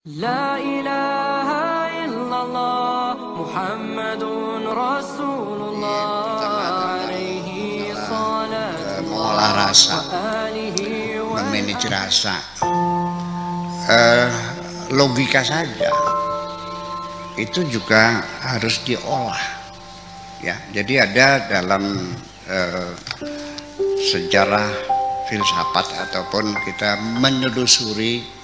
La ilaha illallah Muhammadun Rasulullah alaihi salatu mengolah rasa, memanage rasa, logika saja itu juga harus diolah, ya. Jadi ada dalam sejarah filsafat ataupun kita menelusuri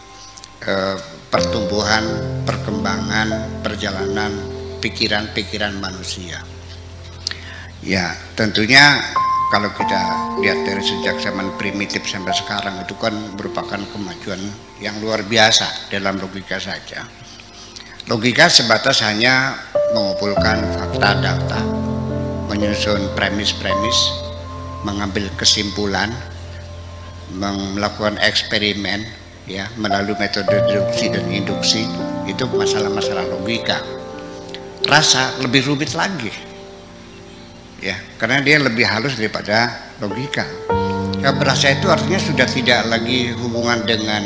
pertumbuhan, perkembangan, perjalanan pikiran-pikiran manusia. Ya, tentunya kalau kita lihat dari sejak zaman primitif sampai sekarang itu kan merupakan kemajuan yang luar biasa dalam logika saja. Logika sebatas hanya mengumpulkan fakta data, menyusun premis-premis, mengambil kesimpulan, melakukan eksperimen, ya, melalui metode deduksi dan induksi. Itu masalah-masalah logika. Rasa lebih rumit lagi, ya, karena dia lebih halus daripada logika. Ya, berasa itu artinya sudah tidak lagi hubungan dengan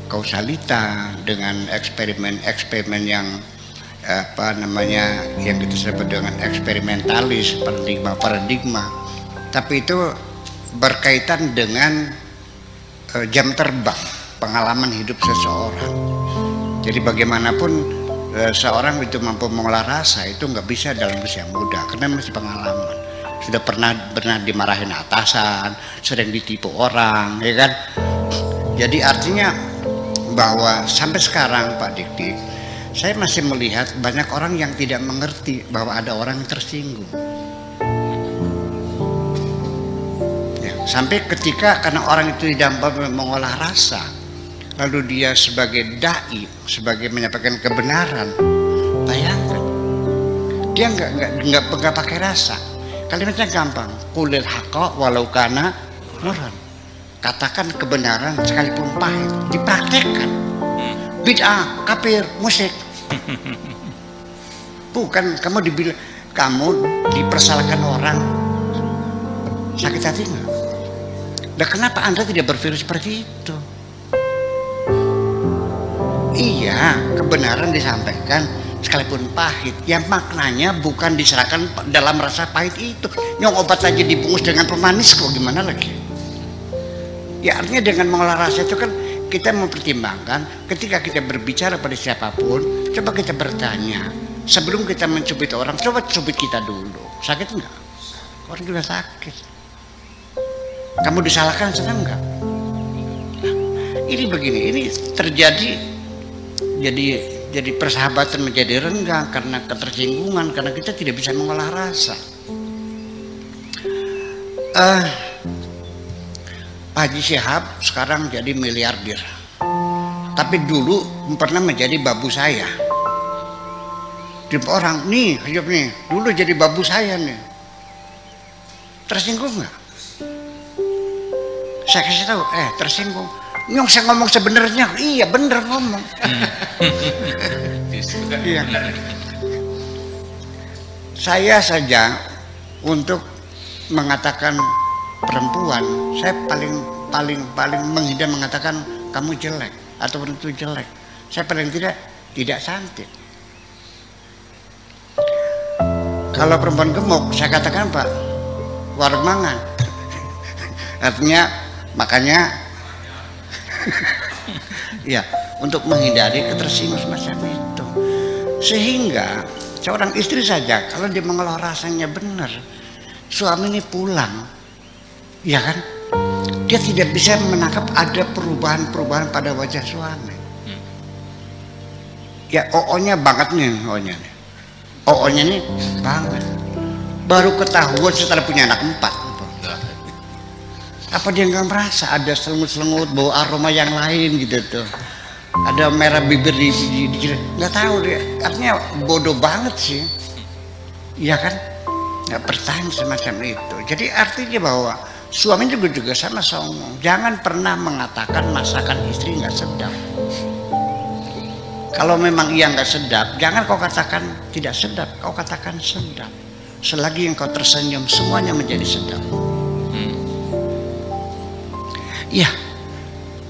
kausalita, dengan eksperimen-eksperimen yang yang kita sebut dengan eksperimentalis, paradigma, tapi itu berkaitan dengan jam terbang, pengalaman hidup seseorang. Jadi bagaimanapun seorang itu mampu mengolah rasa itu nggak bisa dalam usia muda karena masih pengalaman. Sudah pernah dimarahin atasan, sering ditipu orang, ya kan? Jadi artinya bahwa sampai sekarang Pak Dik, saya masih melihat banyak orang yang tidak mengerti bahwa ada orang yang tersinggung. Sampai ketika karena orang itu tidak mengolah rasa, lalu dia sebagai dai, sebagai menyampaikan kebenaran, bayangkan dia nggak pakai rasa. Kalimatnya gampang, qulil haqqa walau kana murran. Katakan kebenaran sekalipun pahit, dipraktekkan. Bid'ah, kafir, musyrik. Bukan kamu dipersalahkan orang, sakit hati nggak? Nah, kenapa Anda tidak berpikir seperti itu? Iya, kebenaran disampaikan sekalipun pahit. Yang maknanya bukan diserahkan dalam rasa pahit itu. Yang obat saja dibungkus dengan pemanis kok, gimana lagi? Ya artinya dengan mengolah rasa itu kan kita mempertimbangkan ketika kita berbicara pada siapapun, coba kita bertanya. Sebelum kita mencubit orang, coba cubit kita dulu. Sakit enggak? Orang juga sakit. Kamu disalahkan senang nggak? Nah, ini begini, ini terjadi jadi persahabatan menjadi renggang karena ketersinggungan, karena kita tidak bisa mengolah rasa. Pak Haji Syihab sekarang jadi miliarder, tapi dulu pernah menjadi babu saya. Di orang nih, Syihab nih, dulu jadi babu saya nih. Tersinggung nggak? Saya kasih tahu, tersinggung. Nyong saya ngomong sebenarnya, iya bener ngomong. Iya. Saya saja untuk mengatakan perempuan, saya paling menghindar mengatakan kamu jelek atau itu jelek. Saya paling tidak cantik. Kalau perempuan gemuk, saya katakan Pak, warung mangan. Artinya makanya ya untuk menghindari ketersinggungan semacam itu, sehingga seorang istri saja kalau dia mengolah rasanya benar, suami ini pulang, ya kan, dia tidak bisa menangkap ada perubahan pada wajah suami. Ya oo-nya banget nih, oo-nya nih banget, baru ketahuan setelah punya anak 4. Apa dia nggak merasa ada selengut-selengut bau aroma yang lain gitu tuh, ada merah bibir di nggak tahu dia, artinya bodoh banget sih, ya kan, nggak bertahan semacam itu. Jadi artinya bahwa suami juga sama songong, jangan pernah mengatakan masakan istri nggak sedap. Kalau memang ia nggak sedap, jangan kau katakan tidak sedap, kau katakan sedap. Selagi yang kau tersenyum, semuanya menjadi sedap. Ya,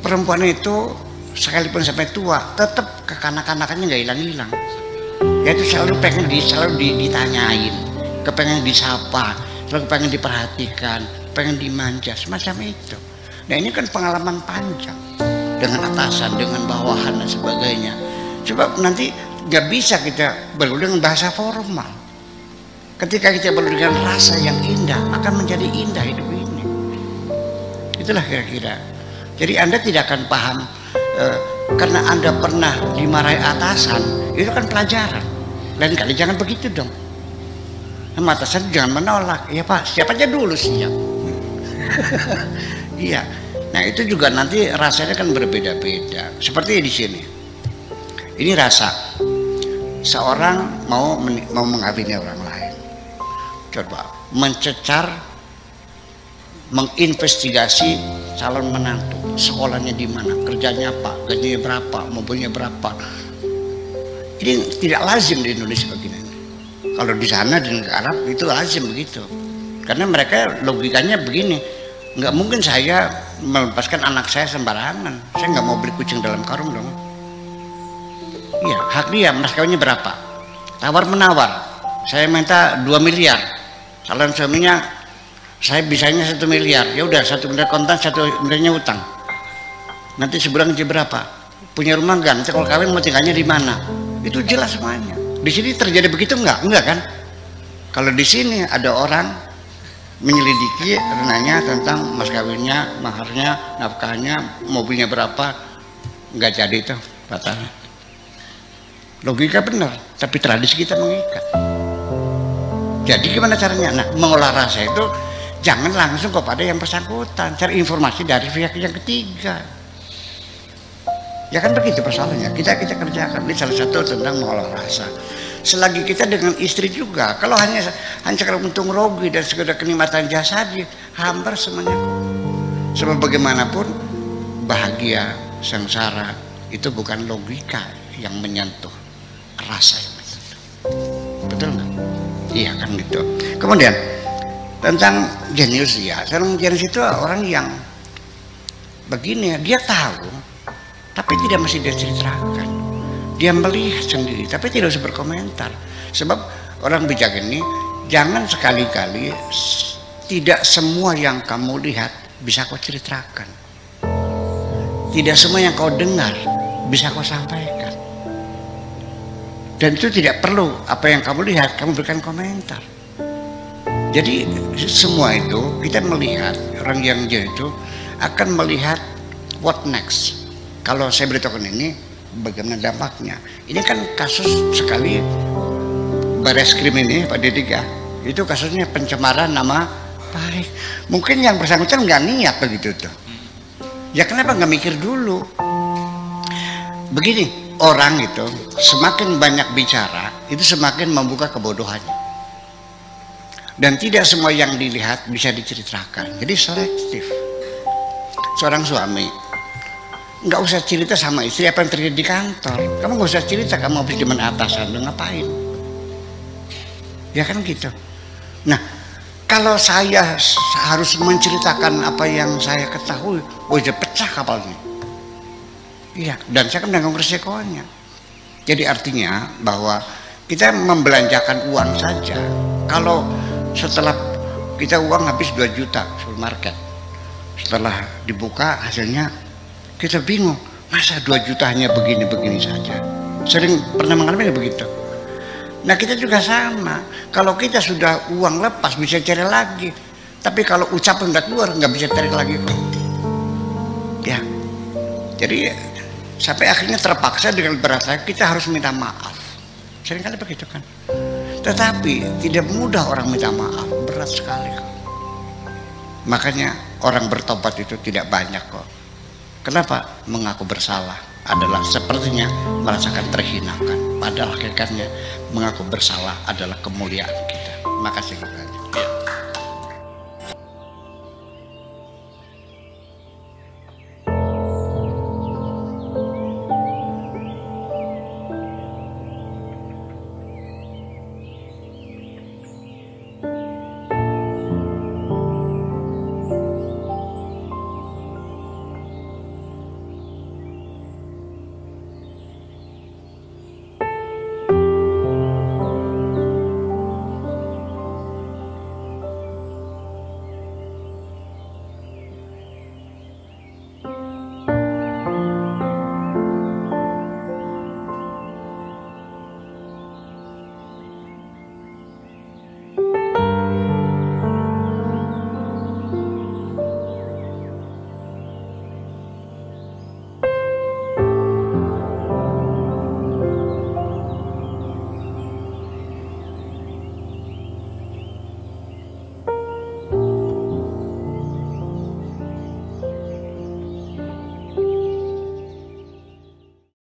perempuan itu sekalipun sampai tua tetap kekanak-kanakannya nggak hilang-hilang. Ya itu selalu ditanyain, kepengen disapa, selalu pengen diperhatikan, pengen dimanja, semacam itu. Nah ini kan pengalaman panjang dengan atasan, dengan bawahan dan sebagainya. Sebab nanti nggak bisa kita bergaul dengan bahasa formal. Ketika kita bergaul dengan rasa yang indah, akan menjadi indah hidup ini. Itulah kira-kira. Jadi Anda tidak akan paham karena Anda pernah dimarahi atasan, itu kan pelajaran. Lain kali jangan begitu dong. Sama atasan jangan menolak. Ya Pak, siap aja dulu siap. Iya. Nah itu juga nanti rasanya kan berbeda-beda. Seperti di sini. Ini rasa seorang mau mengawini orang lain. Coba mencecar, menginvestigasi calon menantu, sekolahnya di mana, kerjanya apa, gajinya berapa, mobilnya berapa. Ini tidak lazim di Indonesia begini. Kalau di sana di negara Arab itu lazim begitu. Karena mereka logikanya begini, nggak mungkin saya melepaskan anak saya sembarangan. Saya nggak mau beli kucing dalam karung dong. Iya, hak dia, mas kawinnya berapa? Tawar menawar. Saya minta 2 miliar. Calon suaminya saya bisanya 1 miliar. Ya udah 1 miliar kontan, 1 miliarnya utang. Nanti sebulan gaji berapa? Punya rumah enggak? Nanti kalau kawin mau tinggalnya di mana? Itu jelas semuanya. Di sini terjadi begitu enggak? Enggak kan? Kalau di sini ada orang menyelidiki, nanya tentang mas kawinnya, maharnya, nafkahnya, mobilnya berapa, enggak jadi itu batalnya. Logika benar, tapi tradisi kita mengikat. Jadi gimana caranya? Nah, mengolah rasa itu jangan langsung kepada yang bersangkutan, cari informasi dari pihak yang ketiga. Ya kan begitu persoalannya. Kita kerjakan. Ini salah satu tentang mengolah rasa. Selagi kita dengan istri juga, kalau hanya karena untung rugi dan sekedar kenikmatan jasadi, hampir semuanya kok. Sebab bagaimanapun bahagia sengsara itu bukan logika yang menyentuh rasa yang menyentuh. Betul nggak? Iya kan gitu. Kemudian tentang jenius ya. Seorang jenius itu orang yang begini, dia tahu tapi tidak mesti dia ceritakan. Dia melihat sendiri tapi tidak usah berkomentar. Sebab orang bijak ini jangan sekali-kali tidak semua yang kamu lihat bisa kau ceritakan. Tidak semua yang kau dengar bisa kau sampaikan. Dan itu tidak perlu apa yang kamu lihat kamu berikan komentar. Jadi semua itu kita melihat orang yang jenius itu akan melihat what next. Kalau saya beritahukan ini bagaimana dampaknya. Ini kan kasus sekali Bareskrim ini Pak Dediga. Itu kasusnya pencemaran nama baik. Mungkin yang bersangkutan nggak niat begitu tuh. Ya kenapa nggak mikir dulu? Begini, orang itu semakin banyak bicara itu semakin membuka kebodohannya. Dan tidak semua yang dilihat bisa diceritakan. Jadi selektif. Seorang suami nggak usah cerita sama istri apa yang terjadi di kantor. Kamu nggak usah cerita kamu habis di mana atasan lu ngapain. Ya kan gitu. Nah kalau saya harus menceritakan apa yang saya ketahui, udah pecah kapalnya. Iya, dan saya kan menanggung resikonya. Jadi artinya bahwa kita membelanjakan uang saja. Kalau setelah kita uang habis 2 juta supermarket, setelah dibuka hasilnya kita bingung, masa 2 juta hanya begini-begini saja. Sering pernah mengalami begitu. Nah kita juga sama. Kalau kita sudah uang lepas bisa cari lagi. Tapi kalau ucapan udah keluar nggak bisa cari lagi kok. Ya. Jadi sampai akhirnya terpaksa dengan berat kita harus minta maaf. Seringkali begitu kan. Tetapi tidak mudah orang minta maaf, berat sekali kok. Makanya orang bertobat itu tidak banyak kok. Kenapa? Mengaku bersalah adalah sepertinya merasakan terhinakan. Padahal hakikatnya mengaku bersalah adalah kemuliaan kita. Makasih.